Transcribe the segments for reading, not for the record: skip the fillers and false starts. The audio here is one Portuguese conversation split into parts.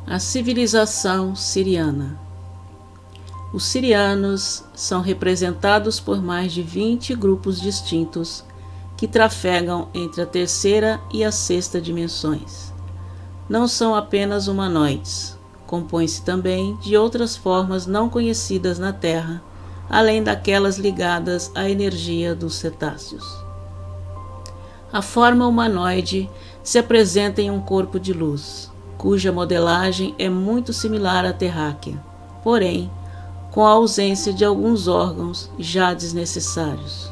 A civilização siriana. Os sirianos são representados por mais de 20 grupos distintos que trafegam entre a terceira e a sexta dimensões. Não são apenas humanoides, compõem-se também de outras formas não conhecidas na Terra, além daquelas ligadas à energia dos cetáceos. A forma humanoide se apresenta em um corpo de luz, cuja modelagem é muito similar à terráquea, porém, com a ausência de alguns órgãos já desnecessários.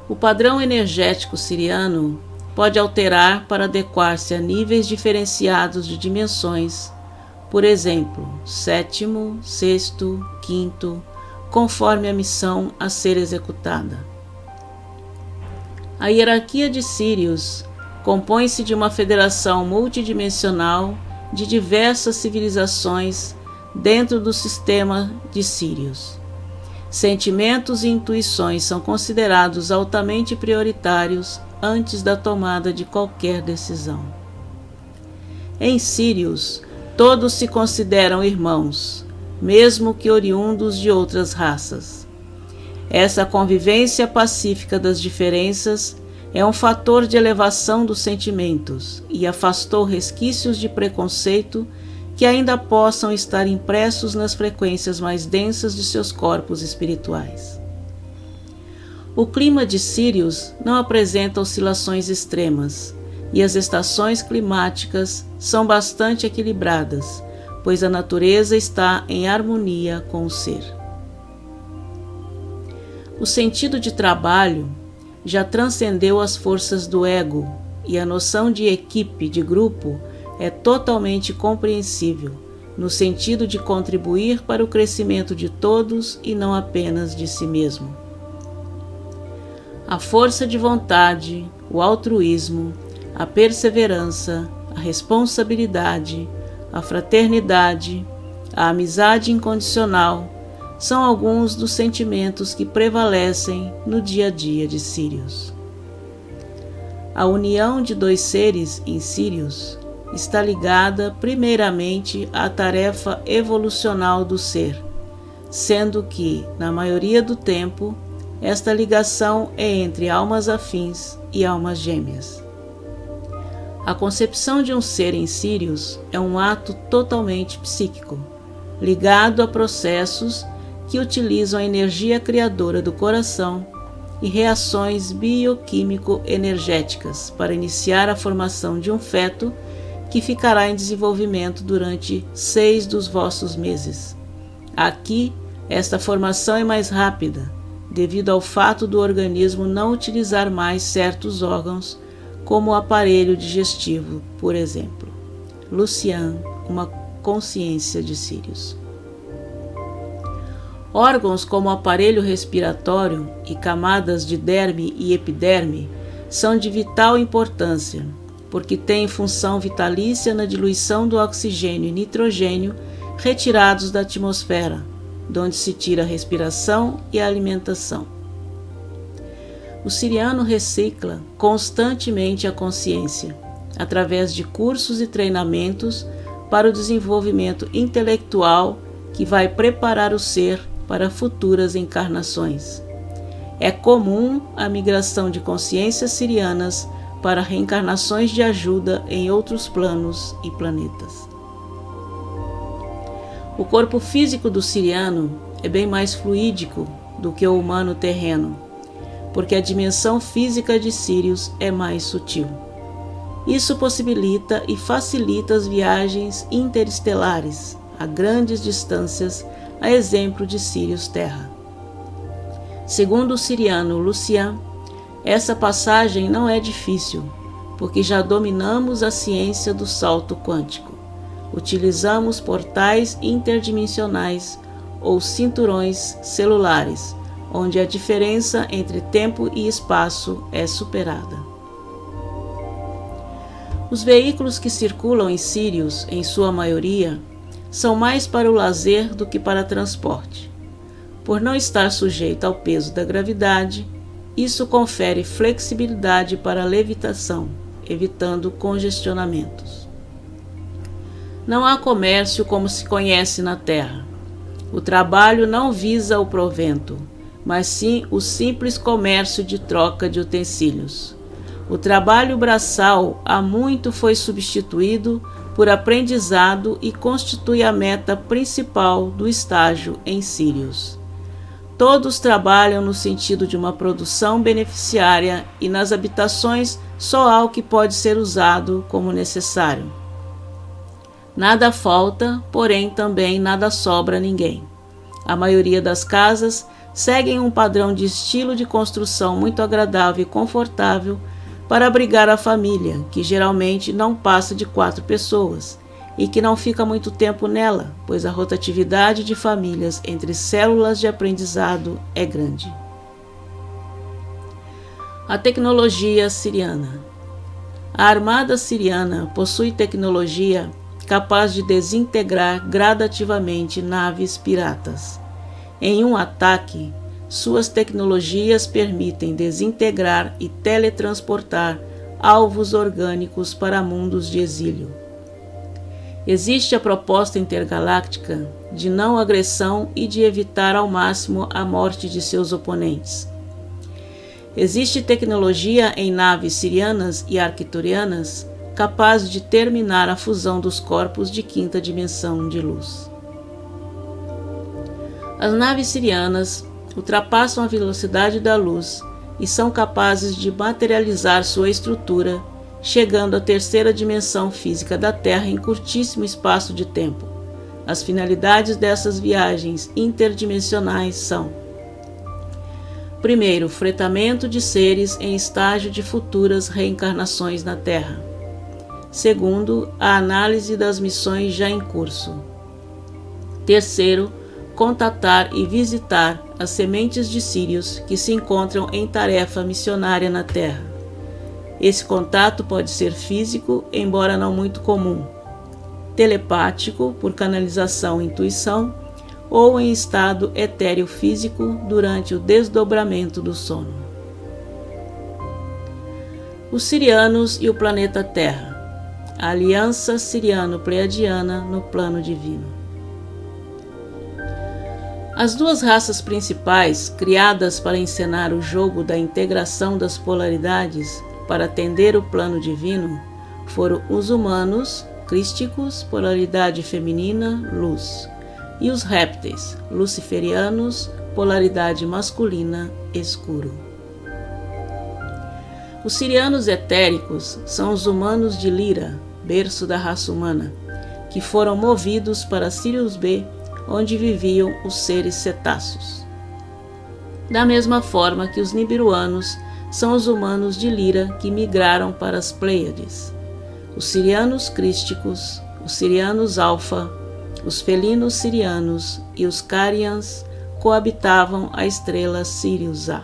O padrão energético siriano pode alterar para adequar-se a níveis diferenciados de dimensões, por exemplo, sétimo, sexto, quinto, conforme a missão a ser executada. A hierarquia de Sírios compõe-se de uma federação multidimensional de diversas civilizações dentro do sistema de Sírios. Sentimentos e intuições são considerados altamente prioritários antes da tomada de qualquer decisão. Em Sírios, todos se consideram irmãos, mesmo que oriundos de outras raças. Essa convivência pacífica das diferenças é um fator de elevação dos sentimentos e afastou resquícios de preconceito que ainda possam estar impressos nas frequências mais densas de seus corpos espirituais. O clima de Sírios não apresenta oscilações extremas e as estações climáticas são bastante equilibradas, pois a natureza está em harmonia com o ser. O sentido de trabalho já transcendeu as forças do ego e a noção de equipe, de grupo, é totalmente compreensível, no sentido de contribuir para o crescimento de todos e não apenas de si mesmo. A força de vontade, o altruísmo, a perseverança, a responsabilidade, a fraternidade, a amizade incondicional são alguns dos sentimentos que prevalecem no dia a dia de Sírios. A união de dois seres em Sírios está ligada primeiramente à tarefa evolucional do ser, sendo que, na maioria do tempo, esta ligação é entre almas afins e almas gêmeas. A concepção de um ser em Sírios é um ato totalmente psíquico, ligado a processos que utilizam a energia criadora do coração e reações bioquímico-energéticas para iniciar a formação de um feto que ficará em desenvolvimento durante 6 dos vossos meses. Aqui, esta formação é mais rápida, devido ao fato do organismo não utilizar mais certos órgãos, como o aparelho digestivo, por exemplo. Lucian, uma consciência de Sírios. Órgãos como o aparelho respiratório e camadas de derme e epiderme são de vital importância, porque têm função vitalícia na diluição do oxigênio e nitrogênio retirados da atmosfera, de onde se tira a respiração e a alimentação. O siriano recicla constantemente a consciência, através de cursos e treinamentos para o desenvolvimento intelectual que vai preparar o ser para futuras encarnações. É comum a migração de consciências sirianas para reencarnações de ajuda em outros planos e planetas. O corpo físico do siriano é bem mais fluídico do que o humano terreno, porque a dimensão física de Sírios é mais sutil. Isso possibilita e facilita as viagens interestelares a grandes distâncias, a exemplo de Sírios-Terra. Segundo o siriano Lucian, essa passagem não é difícil, porque já dominamos a ciência do salto quântico. Utilizamos portais interdimensionais ou cinturões celulares, onde a diferença entre tempo e espaço é superada. Os veículos que circulam em Sírios, em sua maioria, são mais para o lazer do que para transporte. Por não estar sujeito ao peso da gravidade, isso confere flexibilidade para a levitação, evitando congestionamentos. Não há comércio como se conhece na terra. O trabalho não visa o provento, mas sim o simples comércio de troca de utensílios. O trabalho braçal há muito foi substituído por aprendizado e constitui a meta principal do estágio em Sirius. Todos trabalham no sentido de uma produção beneficiária e nas habitações só há o que pode ser usado como necessário. Nada falta, porém também nada sobra a ninguém. A maioria das casas seguem um padrão de estilo de construção muito agradável e confortável para abrigar a família, que geralmente não passa de 4 pessoas e que não fica muito tempo nela, pois a rotatividade de famílias entre células de aprendizado é grande. A tecnologia siriana. A armada siriana possui tecnologia capaz de desintegrar gradativamente naves piratas. Em um ataque, suas tecnologias permitem desintegrar e teletransportar alvos orgânicos para mundos de exílio. Existe a proposta intergaláctica de não agressão e de evitar ao máximo a morte de seus oponentes. Existe tecnologia em naves sirianas e arcturianas capaz de terminar a fusão dos corpos de 5ª dimensão de luz. As naves sirianas ultrapassam a velocidade da luz e são capazes de materializar sua estrutura, chegando à 3ª dimensão física da Terra em curtíssimo espaço de tempo. As finalidades dessas viagens interdimensionais são: primeiro, fretamento de seres em estágio de futuras reencarnações na Terra. Segundo, a análise das missões já em curso. Terceiro, contatar e visitar as sementes de Sírius que se encontram em tarefa missionária na Terra. Esse contato pode ser físico, embora não muito comum, telepático, por canalização e intuição, ou em estado etéreo-físico durante o desdobramento do sono. Os sirianos e o planeta Terra. A aliança siriano-pleiadiana no plano divino. As 2 raças principais, criadas para encenar o jogo da integração das polaridades para atender o plano divino, foram os humanos, crísticos, polaridade feminina, luz, e os répteis, luciferianos, polaridade masculina, escuro. Os sirianos etéricos são os humanos de Lira, berço da raça humana, que foram movidos para Sirius B, onde viviam os seres cetáceos. Da mesma forma que os nibiruanos são os humanos de Lira que migraram para as Pleiades. Os sirianos crísticos, os sirianos alfa, os felinos sirianos e os Carians coabitavam a estrela Sirius A.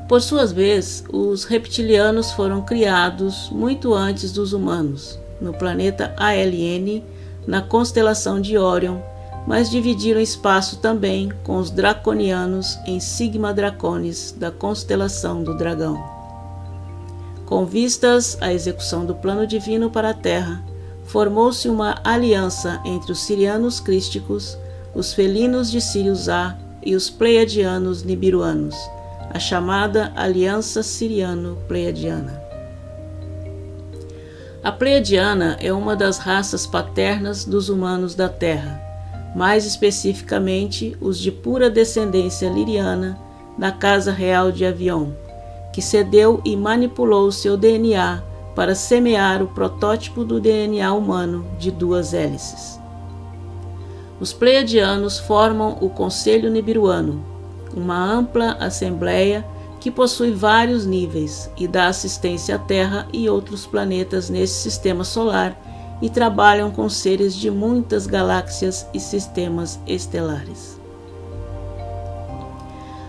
Por sua vez, os reptilianos foram criados muito antes dos humanos, no planeta ALN, na constelação de Órion, mas dividiram espaço também com os draconianos em Sigma Draconis, da constelação do Dragão. Com vistas à execução do plano divino para a Terra, formou-se uma aliança entre os sirianos crísticos, os felinos de Sirius A e os pleiadianos nibiruanos, a chamada Aliança Siriano-Pleiadiana. A Pleiadiana é uma das raças paternas dos humanos da Terra, mais especificamente os de pura descendência liriana da Casa Real de Avion, que cedeu e manipulou seu DNA para semear o protótipo do DNA humano de 2 hélices. Os pleiadianos formam o Conselho Nibiruano, uma ampla assembleia que possui vários níveis e dá assistência à Terra e outros planetas nesse sistema solar e trabalham com seres de muitas galáxias e sistemas estelares.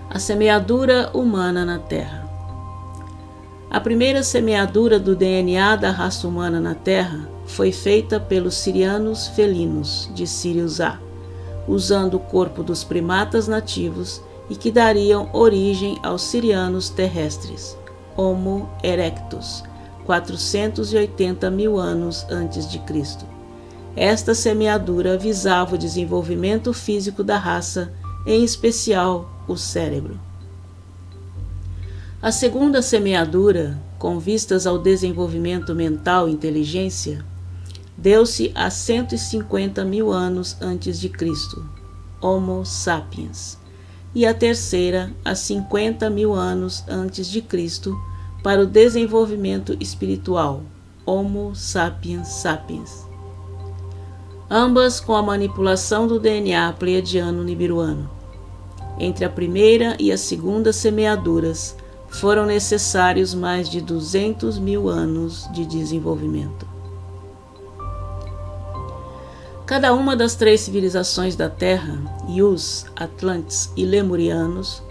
A semeadura humana na Terra. A primeira semeadura do DNA da raça humana na Terra foi feita pelos sirianos felinos de Sirius A, usando o corpo dos primatas nativos e que dariam origem aos sirianos terrestres, Homo erectus, 480 mil anos antes de Cristo. Esta semeadura visava o desenvolvimento físico da raça, em especial o cérebro. A segunda semeadura, com vistas ao desenvolvimento mental e inteligência, deu-se há 150 mil anos antes de Cristo, Homo sapiens, e a terceira há 50 mil anos antes de Cristo para o desenvolvimento espiritual, Homo sapiens sapiens. Ambas com a manipulação do DNA pleiadiano-nibiruano. Entre a primeira e a segunda semeaduras, foram necessários mais de 200 mil anos de desenvolvimento. Cada uma das três civilizações da Terra, Yus, Atlantes e Lemurianos,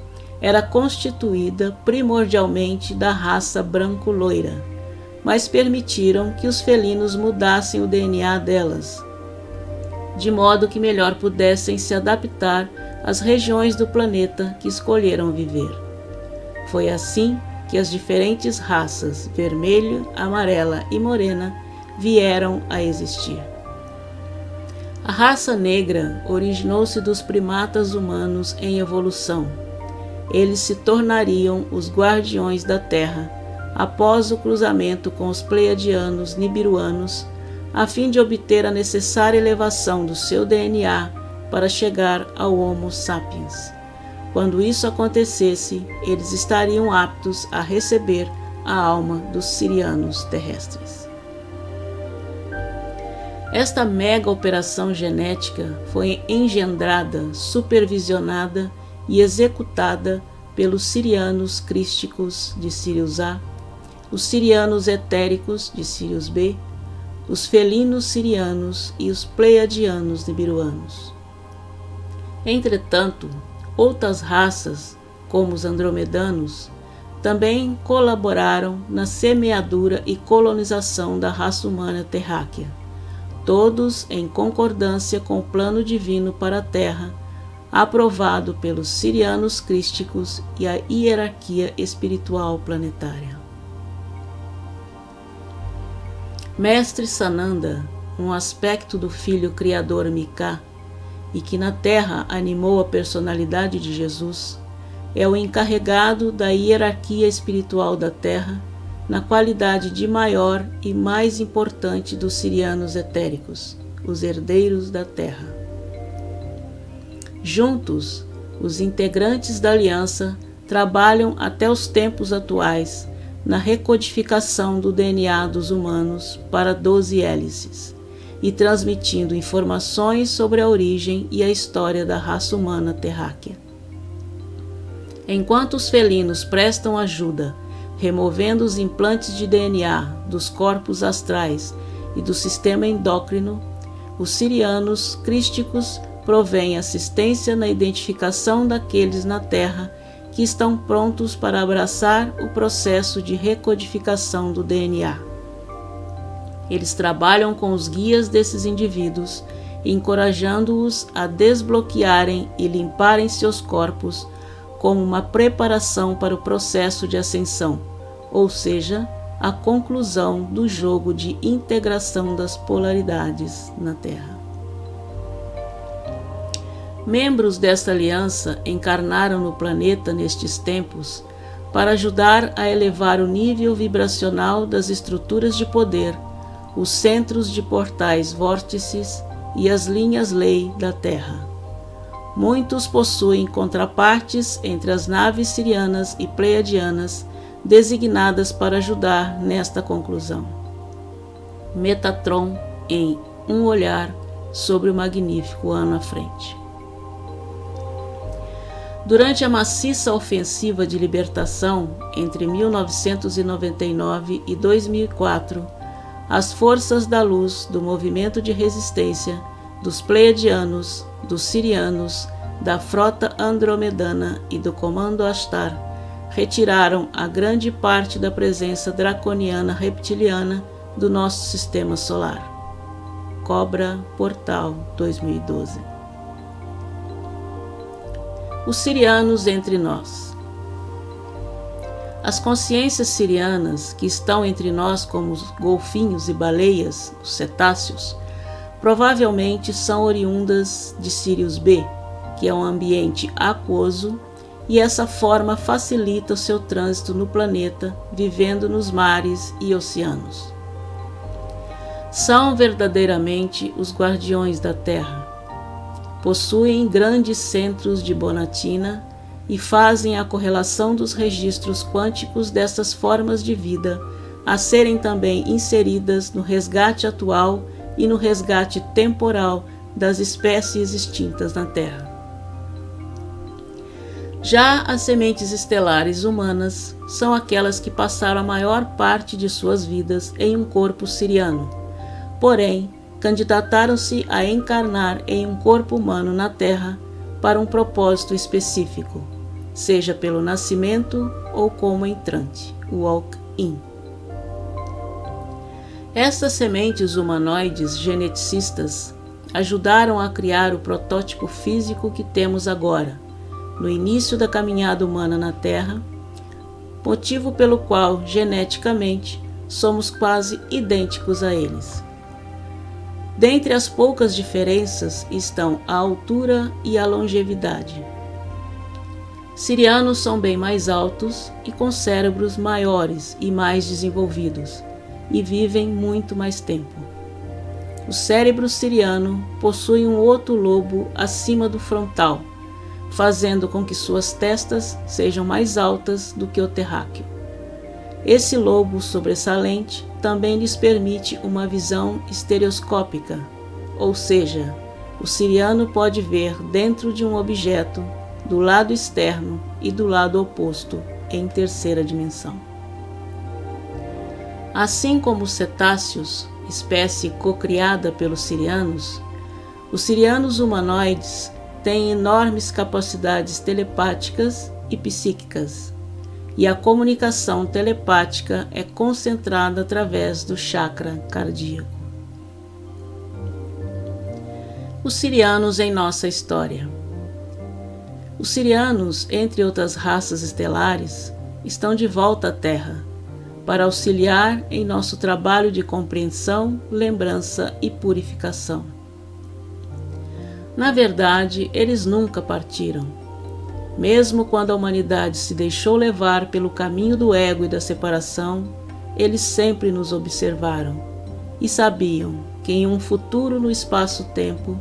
era constituída primordialmente da raça branco-loira, mas permitiram que os felinos mudassem o DNA delas, de modo que melhor pudessem se adaptar às regiões do planeta que escolheram viver. Foi assim que as diferentes raças, vermelho, amarela e morena, vieram a existir. A raça negra originou-se dos primatas humanos em evolução. Eles se tornariam os guardiões da Terra após o cruzamento com os pleiadianos nibiruanos, a fim de obter a necessária elevação do seu DNA para chegar ao Homo sapiens. Quando isso acontecesse, eles estariam aptos a receber a alma dos sirianos terrestres. Esta mega operação genética foi engendrada, supervisionada e executada pelos sirianos crísticos de Sirius A, os sirianos etéricos de Sirius B, os felinos sirianos e os pleiadianos nibiruanos. Entretanto, outras raças, como os andromedanos, também colaboraram na semeadura e colonização da raça humana terráquea, todos em concordância com o plano divino para a Terra, aprovado pelos sirianos crísticos e a hierarquia espiritual planetária. Mestre Sananda, um aspecto do filho criador Mika, e que na Terra animou a personalidade de Jesus, é o encarregado da hierarquia espiritual da Terra, na qualidade de maior e mais importante dos sirianos etéricos, os herdeiros da Terra. Juntos, os integrantes da aliança trabalham até os tempos atuais na recodificação do DNA dos humanos para 12 hélices e transmitindo informações sobre a origem e a história da raça humana terráquea. Enquanto os felinos prestam ajuda, removendo os implantes de DNA dos corpos astrais e do sistema endócrino, os sirianos crísticos provém assistência na identificação daqueles na Terra que estão prontos para abraçar o processo de recodificação do DNA. Eles trabalham com os guias desses indivíduos, encorajando-os a desbloquearem e limparem seus corpos como uma preparação para o processo de ascensão, ou seja, a conclusão do jogo de integração das polaridades na Terra. Membros desta aliança encarnaram no planeta nestes tempos para ajudar a elevar o nível vibracional das estruturas de poder, os centros de portais vórtices e as linhas-lei da Terra. Muitos possuem contrapartes entre as naves sirianas e pleiadianas designadas para ajudar nesta conclusão. Metatron em Um Olhar sobre o Magnífico Ano à Frente. Durante a maciça ofensiva de libertação entre 1999 e 2004, as forças da luz do movimento de resistência dos pleiadianos, dos sirianos, da frota andromedana e do comando Ashtar retiraram a grande parte da presença draconiana reptiliana do nosso sistema solar. Cobra Portal 2012. Os sirianos entre nós. As consciências sirianas, que estão entre nós como os golfinhos e baleias, os cetáceos, provavelmente são oriundas de Sirius B, que é um ambiente aquoso, e essa forma facilita o seu trânsito no planeta, vivendo nos mares e oceanos. São verdadeiramente os guardiões da Terra. Possuem grandes centros de Bonatina e fazem a correlação dos registros quânticos dessas formas de vida a serem também inseridas no resgate atual e no resgate temporal das espécies extintas na Terra. Já as sementes estelares humanas são aquelas que passaram a maior parte de suas vidas em um corpo siriano, porém candidataram-se a encarnar em um corpo humano na Terra para um propósito específico, seja pelo nascimento ou como entrante, walk-in. Essas sementes humanoides geneticistas ajudaram a criar o protótipo físico que temos agora, no início da caminhada humana na Terra, motivo pelo qual, geneticamente, somos quase idênticos a eles. Dentre as poucas diferenças estão a altura e a longevidade. Sirianos são bem mais altos e com cérebros maiores e mais desenvolvidos, e vivem muito mais tempo. O cérebro siriano possui um outro lobo acima do frontal, fazendo com que suas testas sejam mais altas do que o terráqueo. Esse lobo sobressalente também lhes permite uma visão estereoscópica, ou seja, o siriano pode ver dentro de um objeto, do lado externo e do lado oposto, em terceira dimensão. Assim como os cetáceos, espécie cocriada pelos sirianos, os sirianos humanoides têm enormes capacidades telepáticas e psíquicas, e a comunicação telepática é concentrada através do chakra cardíaco. Os sirianos em nossa história. Os sirianos, entre outras raças estelares, estão de volta à Terra para auxiliar em nosso trabalho de compreensão, lembrança e purificação. Na verdade, eles nunca partiram. Mesmo quando a humanidade se deixou levar pelo caminho do ego e da separação, eles sempre nos observaram e sabiam que em um futuro no espaço-tempo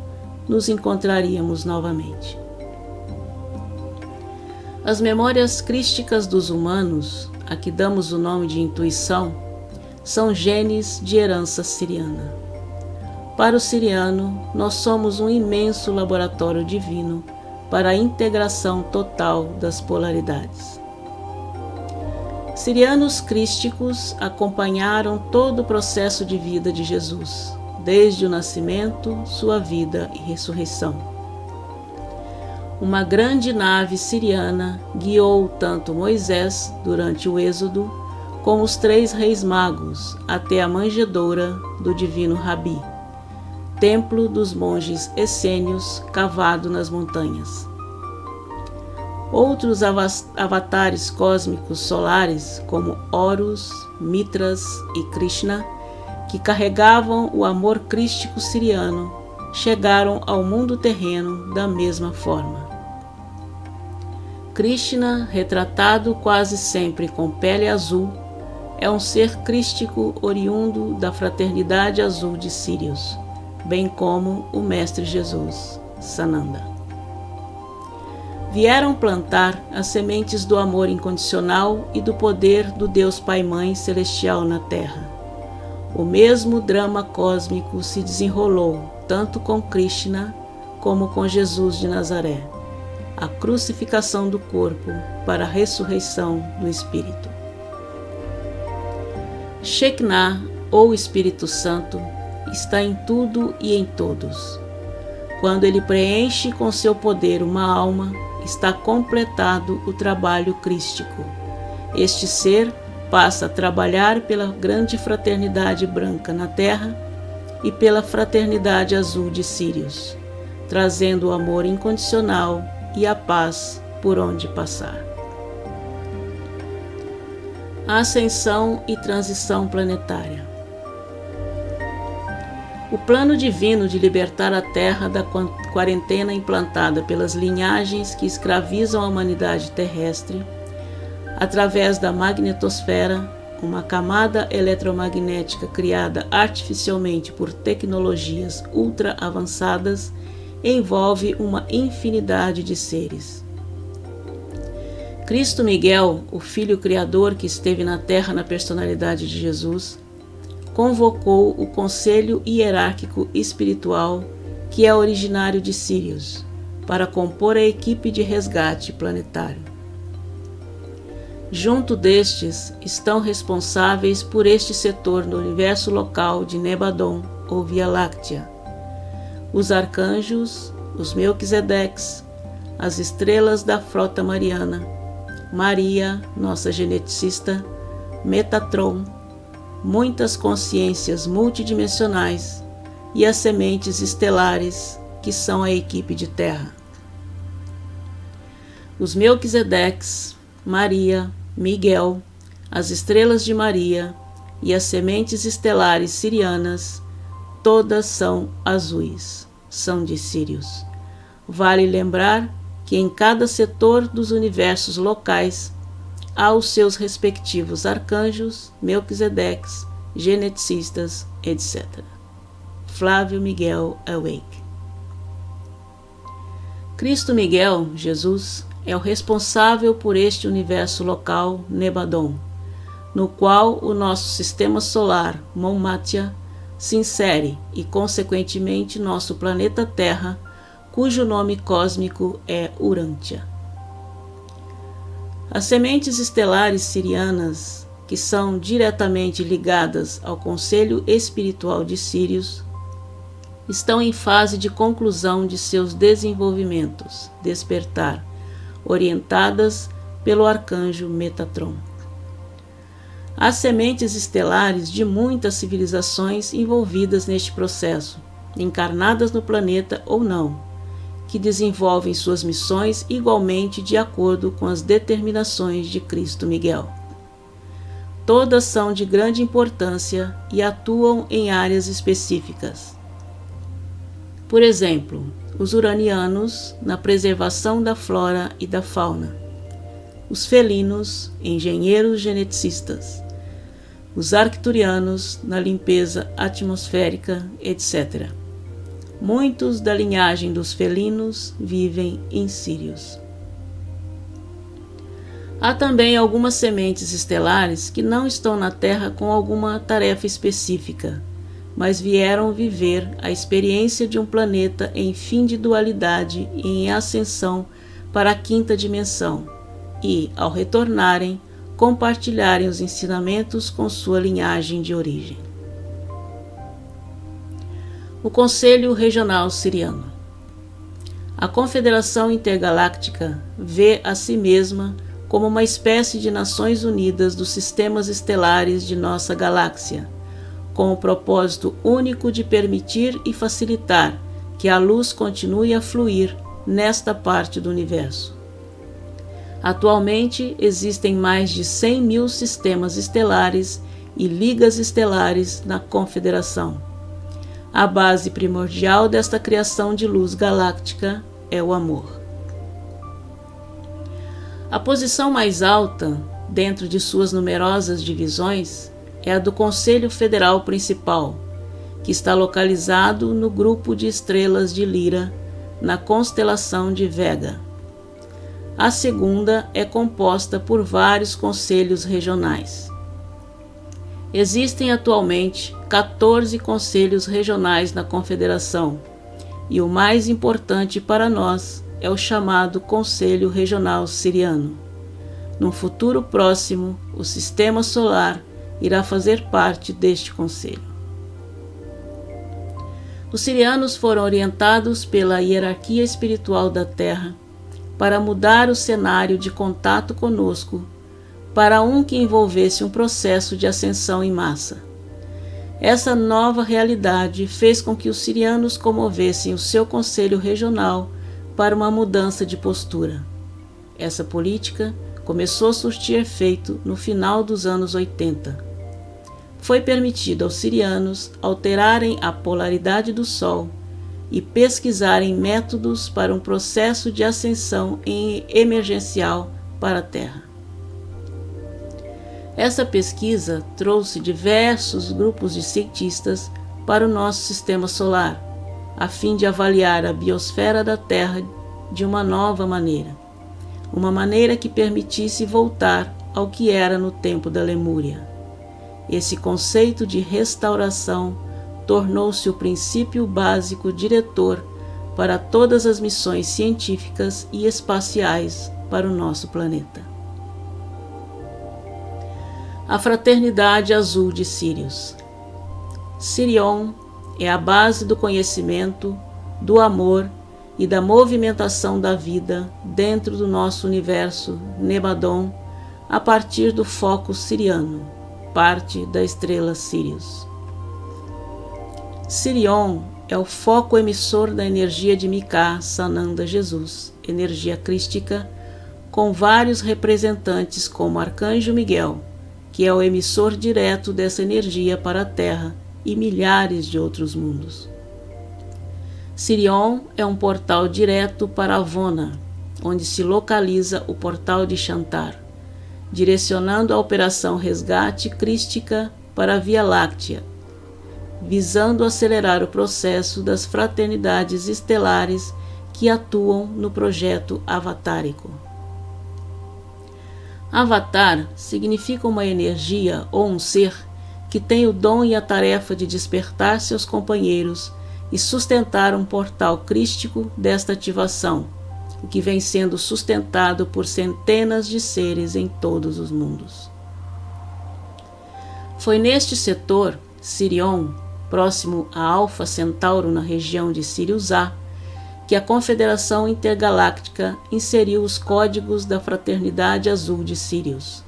nos encontraríamos novamente. As memórias crísticas dos humanos, a que damos o nome de intuição, são genes de herança siriana. Para o siriano, nós somos um imenso laboratório divino para a integração total das polaridades. Sirianos crísticos acompanharam todo o processo de vida de Jesus, desde o nascimento, sua vida e ressurreição. Uma grande nave siriana guiou tanto Moisés durante o Êxodo, como os 3 reis magos até a manjedoura do divino Rabi, templo dos monges essênios cavado nas montanhas. Outros avatares cósmicos solares, como Horus, Mitras e Krishna, que carregavam o amor crístico siriano, chegaram ao mundo terreno da mesma forma. Krishna, retratado quase sempre com pele azul, é um ser crístico oriundo da fraternidade azul de Sírios, bem como o Mestre Jesus, Sananda. Vieram plantar as sementes do amor incondicional e do poder do Deus Pai-Mãe Celestial na Terra. O mesmo drama cósmico se desenrolou tanto com Krishna como com Jesus de Nazaré, a crucificação do corpo para a ressurreição do espírito. Shekinah, ou Espírito Santo, está em tudo e em todos. Quando ele preenche com seu poder uma alma, está completado o trabalho crístico. Este ser passa a trabalhar pela grande fraternidade branca na Terra e pela fraternidade azul de Sírios, trazendo o amor incondicional e a paz por onde passar. A ascensão e transição planetária. O plano divino de libertar a Terra da quarentena implantada pelas linhagens que escravizam a humanidade terrestre, através da magnetosfera, uma camada eletromagnética criada artificialmente por tecnologias ultra avançadas, envolve uma infinidade de seres. Cristo Miguel, o Filho Criador que esteve na Terra na personalidade de Jesus, convocou o Conselho Hierárquico Espiritual, que é originário de Sirius, para compor a equipe de resgate planetário. Junto destes estão responsáveis por este setor no universo local de Nebadon ou Via Láctea, os arcanjos, os Melquisedeques, as estrelas da frota mariana, Maria, nossa geneticista, Metatron, muitas consciências multidimensionais e as sementes estelares, que são a equipe de Terra. Os Melquisedeques, Maria, Miguel, as estrelas de Maria e as sementes estelares sirianas, todas são azuis, são de Sírius. Vale lembrar que em cada setor dos universos locais há os seus respectivos arcanjos, Melquisedeques, geneticistas, etc. Flávio Miguel Awake. Cristo Miguel, Jesus, é o responsável por este universo local, Nebadon, no qual o nosso sistema solar, Monmatia, se insere e, consequentemente, nosso planeta Terra, cujo nome cósmico é Urantia. As sementes estelares sirianas, que são diretamente ligadas ao Conselho Espiritual de Sírius, estão em fase de conclusão de seus desenvolvimentos, despertar, orientadas pelo arcanjo Metatron. Há sementes estelares de muitas civilizações envolvidas neste processo, encarnadas no planeta ou não, que desenvolvem suas missões igualmente de acordo com as determinações de Cristo Miguel. Todas são de grande importância e atuam em áreas específicas. Por exemplo, os uranianos na preservação da flora e da fauna, os felinos, engenheiros geneticistas, os arcturianos na limpeza atmosférica, etc. Muitos da linhagem dos felinos vivem em Sírius. Há também algumas sementes estelares que não estão na Terra com alguma tarefa específica, mas vieram viver a experiência de um planeta em fim de dualidade e em ascensão para a quinta dimensão e, ao retornarem, compartilharem os ensinamentos com sua linhagem de origem. O Conselho Regional Siriano. A Confederação Intergaláctica vê a si mesma como uma espécie de Nações Unidas dos sistemas estelares de nossa galáxia, com o propósito único de permitir e facilitar que a luz continue a fluir nesta parte do universo. Atualmente existem mais de 100.000 sistemas estelares e ligas estelares na Confederação. A base primordial desta criação de luz galáctica é o amor. A posição mais alta, dentro de suas numerosas divisões, é a do Conselho Federal Principal, que está localizado no grupo de estrelas de Lira, na constelação de Vega. A segunda é composta por vários conselhos regionais. Existem atualmente 14 conselhos regionais na Confederação, e o mais importante para nós é o chamado Conselho Regional Siriano. No futuro próximo, o Sistema Solar irá fazer parte deste conselho. Os sirianos foram orientados pela hierarquia espiritual da Terra para mudar o cenário de contato conosco para um que envolvesse um processo de ascensão em massa. Essa nova realidade fez com que os sirianos comovessem o seu conselho regional para uma mudança de postura. Essa política começou a surtir efeito no final dos anos 80. Foi permitido aos sirianos alterarem a polaridade do Sol e pesquisarem métodos para um processo de ascensão emergencial para a Terra. Essa pesquisa trouxe diversos grupos de cientistas para o nosso sistema solar, a fim de avaliar a biosfera da Terra de uma nova maneira, uma maneira que permitisse voltar ao que era no tempo da Lemúria. Esse conceito de restauração tornou-se o princípio básico diretor para todas as missões científicas e espaciais para o nosso planeta. A Fraternidade Azul de Sírius. Sirion é a base do conhecimento, do amor e da movimentação da vida dentro do nosso universo Nebadon a partir do foco siriano, parte da estrela Sirius. Sirion é o foco emissor da energia de Micah Sananda Jesus, energia crística, com vários representantes como Arcanjo Miguel, que é o emissor direto dessa energia para a Terra e milhares de outros mundos. Sirion é um portal direto para Avona, onde se localiza o portal de Shantar, direcionando a operação resgate crística para a Via Láctea, visando acelerar o processo das fraternidades estelares que atuam no projeto avatárico. Avatar significa uma energia ou um ser que tem o dom e a tarefa de despertar seus companheiros e sustentar um portal crístico desta ativação, o que vem sendo sustentado por centenas de seres em todos os mundos. Foi neste setor, Sirion, próximo a Alfa Centauro na região de Sirius A, que a Confederação Intergaláctica inseriu os códigos da Fraternidade Azul de Sírius,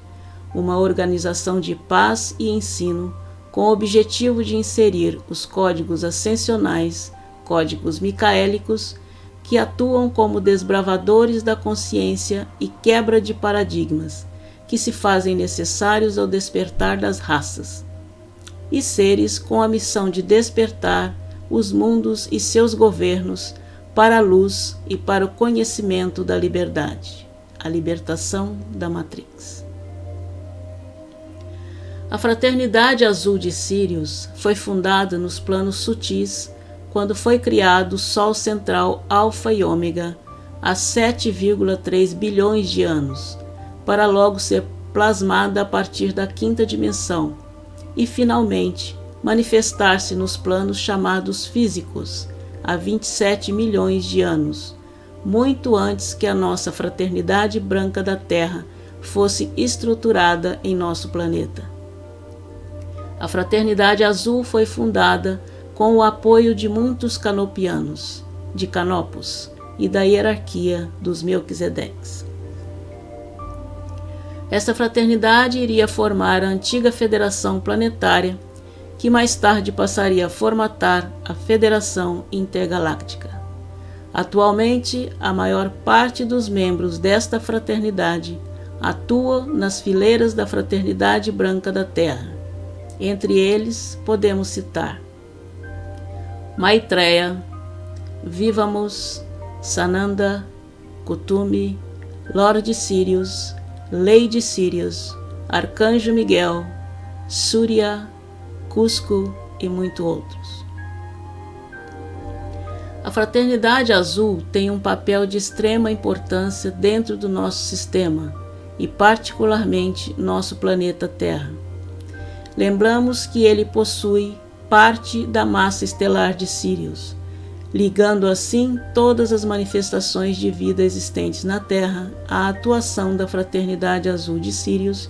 uma organização de paz e ensino com o objetivo de inserir os códigos ascensionais, códigos micaélicos, que atuam como desbravadores da consciência e quebra de paradigmas, que se fazem necessários ao despertar das raças, e seres com a missão de despertar os mundos e seus governos para a luz e para o conhecimento da liberdade, a libertação da Matrix. A Fraternidade Azul de Sírius foi fundada nos planos sutis quando foi criado o Sol Central Alfa e Ômega há 7,3 bilhões de anos, para logo ser plasmada a partir da quinta dimensão e, finalmente, manifestar-se nos planos chamados físicos há 27 milhões de anos, muito antes que a nossa Fraternidade Branca da Terra fosse estruturada em nosso planeta. A Fraternidade Azul foi fundada com o apoio de muitos canopianos, de Canopus e da hierarquia dos Melquisedeques. Esta fraternidade iria formar a antiga Federação Planetária, que mais tarde passaria a formatar a Federação Intergaláctica. Atualmente, a maior parte dos membros desta fraternidade atua nas fileiras da Fraternidade Branca da Terra. Entre eles, podemos citar Maitreya, Vivamus, Sananda, Kutumi, Lorde Sirius, Lady Sirius, Arcanjo Miguel, Surya, Cusco e muitos outros. A Fraternidade Azul tem um papel de extrema importância dentro do nosso sistema e particularmente nosso planeta Terra. Lembramos que ele possui parte da massa estelar de Sírius, ligando assim todas as manifestações de vida existentes na Terra à atuação da Fraternidade Azul de Sírius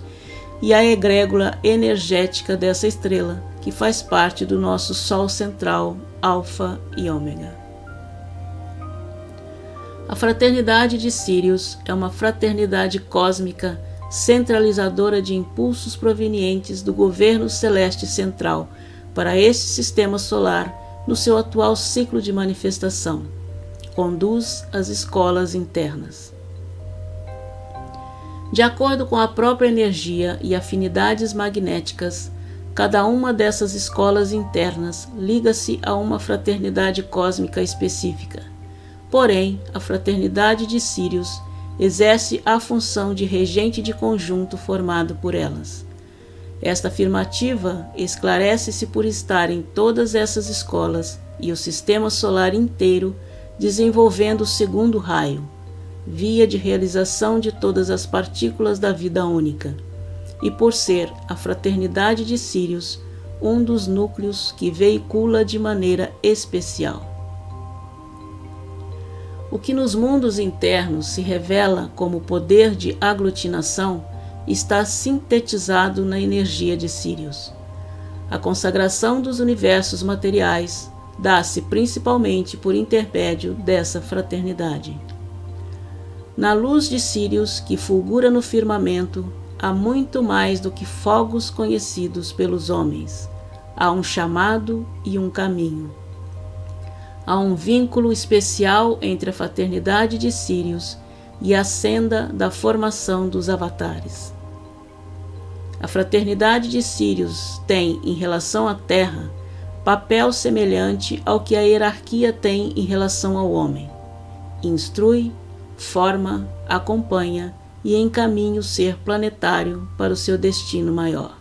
e à egrégora energética dessa estrela, que faz parte do nosso Sol Central, Alfa e Ômega. A Fraternidade de Sírius é uma fraternidade cósmica centralizadora de impulsos provenientes do governo celeste central para este sistema solar no seu atual ciclo de manifestação. Conduz as escolas internas. De acordo com a própria energia e afinidades magnéticas, cada uma dessas escolas internas liga-se a uma fraternidade cósmica específica. Porém, a fraternidade de Sírius exerce a função de regente de conjunto formado por elas. Esta afirmativa esclarece-se por estar em todas essas escolas e o sistema solar inteiro desenvolvendo o segundo raio, via de realização de todas as partículas da vida única, e por ser a fraternidade de Sírius um dos núcleos que veicula de maneira especial. O que nos mundos internos se revela como poder de aglutinação está sintetizado na energia de Sírius. A consagração dos universos materiais dá-se principalmente por intermédio dessa fraternidade. Na luz de Sírius, que fulgura no firmamento, há muito mais do que fogos conhecidos pelos homens. Há um chamado e um caminho. Há um vínculo especial entre a fraternidade de Sírius e a senda da formação dos avatares. A fraternidade de Sírius tem, em relação à Terra, papel semelhante ao que a hierarquia tem em relação ao homem. Instrui, forma, acompanha e encaminha o ser planetário para o seu destino maior.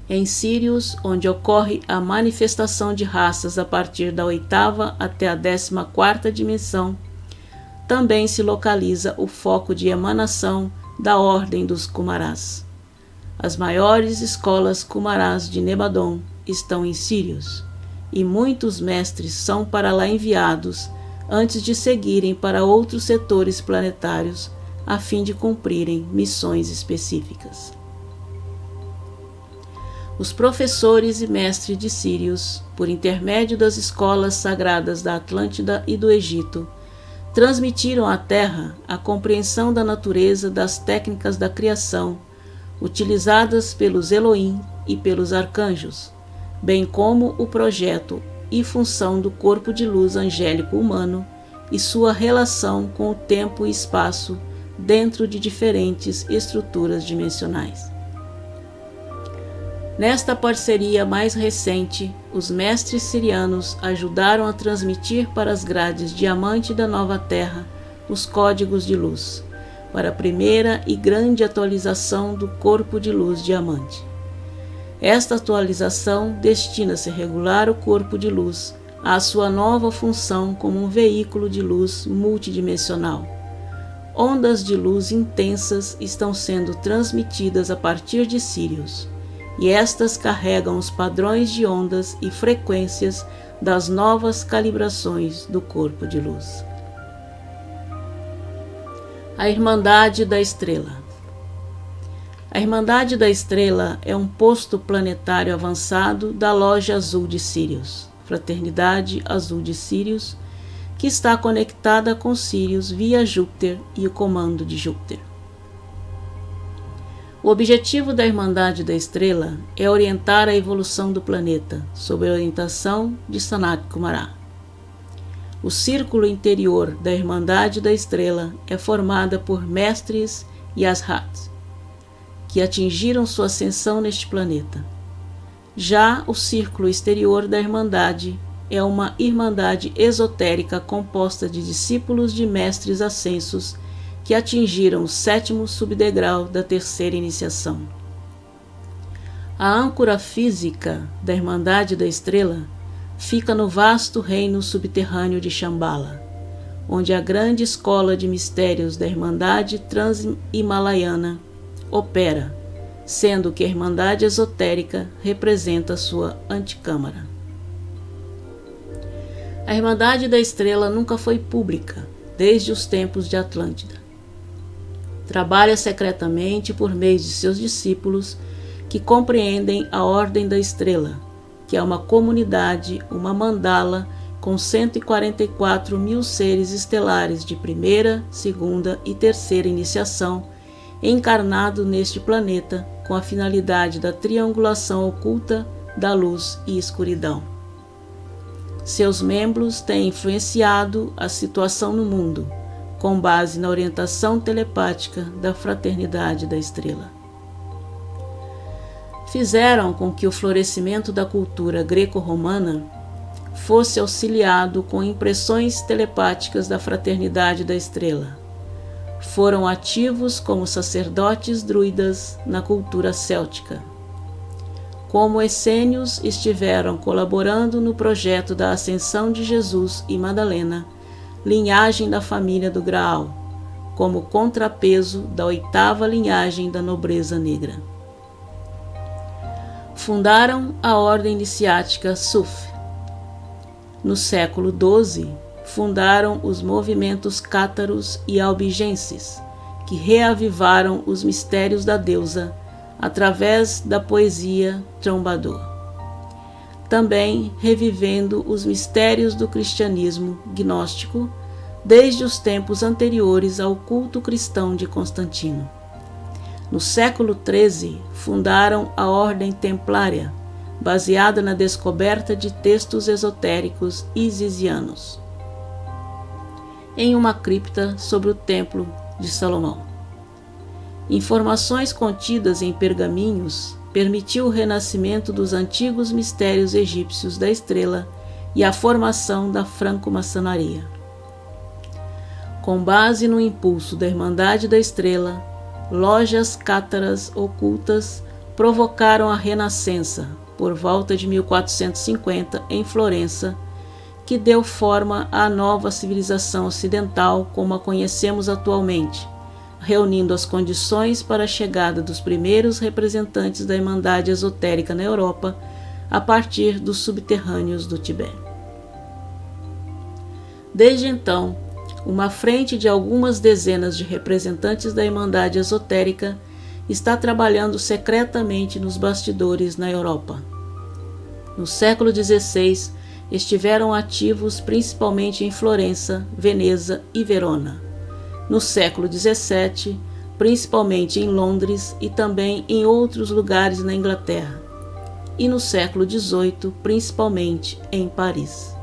Em Sírius, onde ocorre a manifestação de raças a partir da 8ª até a 14ª dimensão, também se localiza o foco de emanação da Ordem dos Kumarás. As maiores escolas Kumarás de Nebadon estão em Sírius, e muitos mestres são para lá enviados antes de seguirem para outros setores planetários a fim de cumprirem missões específicas. Os professores e mestres de Sírius, por intermédio das escolas sagradas da Atlântida e do Egito, transmitiram à Terra a compreensão da natureza das técnicas da criação utilizadas pelos Elohim e pelos arcanjos, bem como o projeto e função do corpo de luz angélico humano e sua relação com o tempo e espaço dentro de diferentes estruturas dimensionais. Nesta parceria mais recente, os mestres sirianos ajudaram a transmitir para as grades diamante da nova Terra os códigos de luz, para a primeira e grande atualização do corpo de luz diamante. Esta atualização destina-se a regular o corpo de luz à sua nova função como um veículo de luz multidimensional. Ondas de luz intensas estão sendo transmitidas a partir de Sírius, e estas carregam os padrões de ondas e frequências das novas calibrações do corpo de luz. A Irmandade da Estrela. A Irmandade da Estrela é um posto planetário avançado da Loja Azul de Sírius, Fraternidade Azul de Sírius, que está conectada com Sírius via Júpiter e o comando de Júpiter. O objetivo da Irmandade da Estrela é orientar a evolução do planeta, sob a orientação de Sanat Kumara. O círculo interior da Irmandade da Estrela é formada por mestres e Ashats, que atingiram sua ascensão neste planeta. Já o círculo exterior da Irmandade é uma irmandade esotérica composta de discípulos de mestres ascensos que atingiram o 7º subdegrau da 3ª iniciação. A âncora física da Irmandade da Estrela fica no vasto reino subterrâneo de Shambhala, onde a grande escola de mistérios da Irmandade Trans-Himalaiana opera, sendo que a Irmandade Esotérica representa sua anticâmara. A Irmandade da Estrela nunca foi pública, desde os tempos de Atlântida. Trabalha secretamente por meio de seus discípulos que compreendem a Ordem da Estrela, que é uma comunidade, uma mandala com 144 mil seres estelares de 1ª, 2ª e 3ª iniciação, encarnado neste planeta com a finalidade da triangulação oculta da luz e escuridão. Seus membros têm influenciado a situação no mundo, com base na orientação telepática da Fraternidade da Estrela. Fizeram com que o florescimento da cultura greco-romana fosse auxiliado com impressões telepáticas da Fraternidade da Estrela. Foram ativos como sacerdotes druidas na cultura céltica. Como essênios, estiveram colaborando no projeto da ascensão de Jesus e Madalena, linhagem da família do Graal, como contrapeso da 8ª linhagem da nobreza negra. Fundaram a ordem iniciática Suf. No século XII, fundaram os movimentos cátaros e albigenses, que reavivaram os mistérios da deusa através da poesia trombador. Também revivendo os mistérios do cristianismo gnóstico desde os tempos anteriores ao culto cristão de Constantino. No século XIII, fundaram a Ordem Templária, baseada na descoberta de textos esotéricos isisianos, em uma cripta sobre o Templo de Salomão. Informações contidas em pergaminhos permitiu o renascimento dos antigos mistérios egípcios da estrela e a formação da franco-maçonaria. Com base no impulso da Irmandade da Estrela, lojas cátaras ocultas provocaram a Renascença, por volta de 1450, em Florença, que deu forma à nova civilização ocidental como a conhecemos atualmente, reunindo as condições para a chegada dos primeiros representantes da Irmandade Esotérica na Europa, a partir dos subterrâneos do Tibete. Desde então, uma frente de algumas dezenas de representantes da Irmandade Esotérica está trabalhando secretamente nos bastidores na Europa. No século XVI, estiveram ativos principalmente em Florença, Veneza e Verona. No século XVII, principalmente em Londres e também em outros lugares na Inglaterra. E no século XVIII, principalmente em Paris.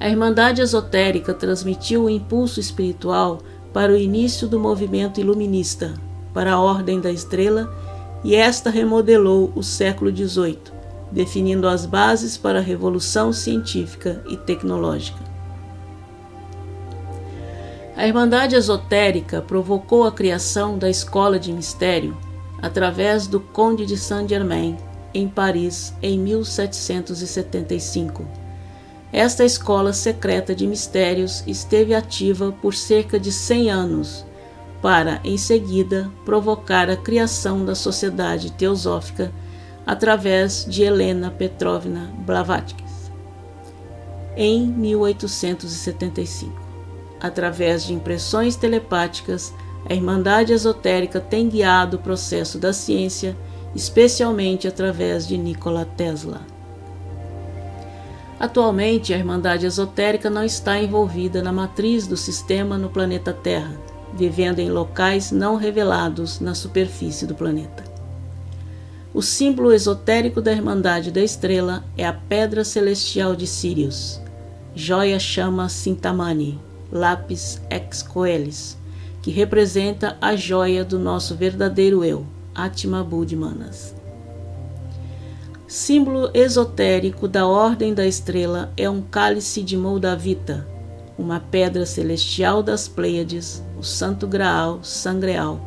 A Irmandade Esotérica transmitiu o impulso espiritual para o início do movimento iluminista, para a Ordem da Estrela, e esta remodelou o século XVIII, definindo as bases para a revolução científica e tecnológica. A Irmandade Esotérica provocou a criação da Escola de Mistério através do Conde de Saint-Germain, em Paris, em 1775. Esta escola secreta de mistérios esteve ativa por cerca de 100 anos, para, em seguida, provocar a criação da Sociedade Teosófica através de Helena Petrovna Blavatsky, em 1875. Através de impressões telepáticas, a Irmandade Esotérica tem guiado o processo da ciência, especialmente através de Nikola Tesla. Atualmente, a Irmandade Esotérica não está envolvida na matriz do sistema no planeta Terra, vivendo em locais não revelados na superfície do planeta. O símbolo esotérico da Irmandade da Estrela é a Pedra Celestial de Sirius, joia-chama Sintamani, lápis ex coelis, que representa a joia do nosso verdadeiro eu, Atma Buddhi Manas. Símbolo esotérico da Ordem da Estrela é um cálice de Moldavita, uma pedra celestial das Pleiades, o Santo Graal Sangreal,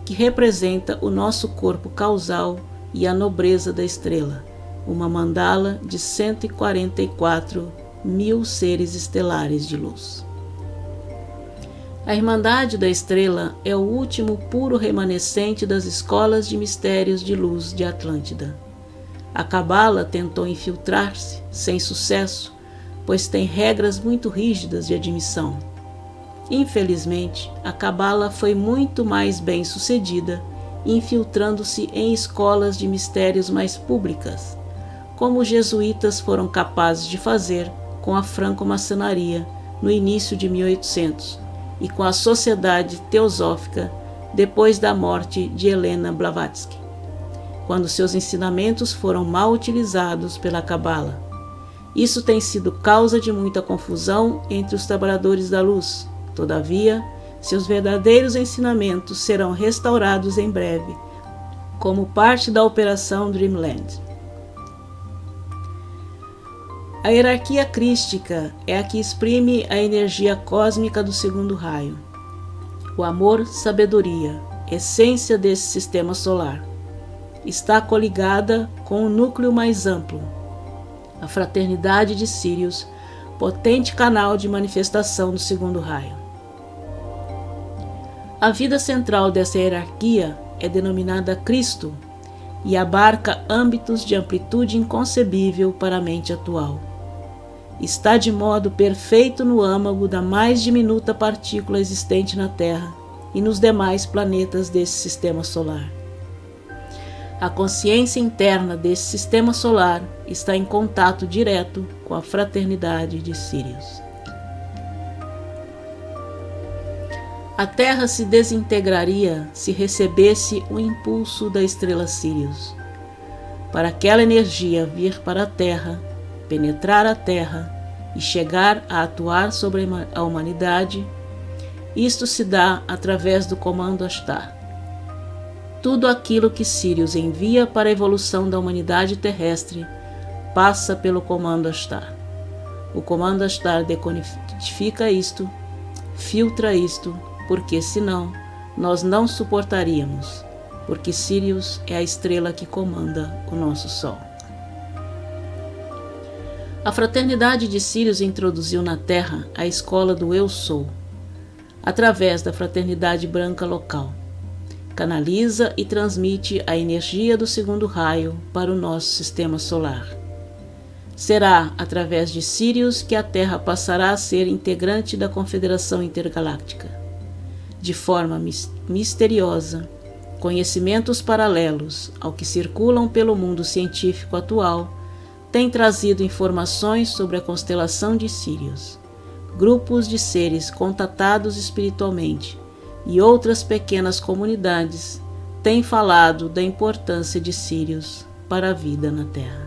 que representa o nosso corpo causal e a nobreza da estrela, uma mandala de 144.000 seres estelares de luz. A Irmandade da Estrela é o último puro remanescente das escolas de mistérios de luz de Atlântida. A Cabala tentou infiltrar-se, sem sucesso, pois tem regras muito rígidas de admissão. Infelizmente, a Cabala foi muito mais bem sucedida, infiltrando-se em escolas de mistérios mais públicas, como os jesuítas foram capazes de fazer com a franco-maçonaria no início de 1800 e com a Sociedade Teosófica depois da morte de Helena Blavatsky, quando seus ensinamentos foram mal utilizados pela Cabala. Isso tem sido causa de muita confusão entre os trabalhadores da luz, Todavia, seus verdadeiros ensinamentos serão restaurados em breve, como parte da Operação Dreamland. A hierarquia crística é a que exprime a energia cósmica do segundo raio. O amor, sabedoria, essência desse sistema solar, está coligada com o núcleo mais amplo, a fraternidade de Sírius, potente canal de manifestação do segundo raio. A vida central dessa hierarquia é denominada Cristo e abarca âmbitos de amplitude inconcebível para a mente atual. Está de modo perfeito no âmago da mais diminuta partícula existente na Terra e nos demais planetas desse sistema solar. A consciência interna desse sistema solar está em contato direto com a fraternidade de Sírius. A Terra se desintegraria se recebesse o impulso da estrela Sírius. Para aquela energia vir para a Terra, penetrar a Terra e chegar a atuar sobre a humanidade, isto se dá através do comando Ashtar. Tudo aquilo que Sírius envia para a evolução da humanidade terrestre passa pelo comando Ashtar. O comando Ashtar decodifica isto, filtra isto, porque senão nós não suportaríamos, porque Sírius é a estrela que comanda o nosso Sol. A fraternidade de Sírius introduziu na Terra a escola do Eu Sou, através da fraternidade branca local. Canaliza e transmite a energia do segundo raio para o nosso sistema solar. Será através de Sírius que a Terra passará a ser integrante da Confederação Intergaláctica. De forma misteriosa, conhecimentos paralelos ao que circulam pelo mundo científico atual têm trazido informações sobre a constelação de Sírius. Grupos de seres contatados espiritualmente e outras pequenas comunidades têm falado da importância de Sírius para a vida na Terra.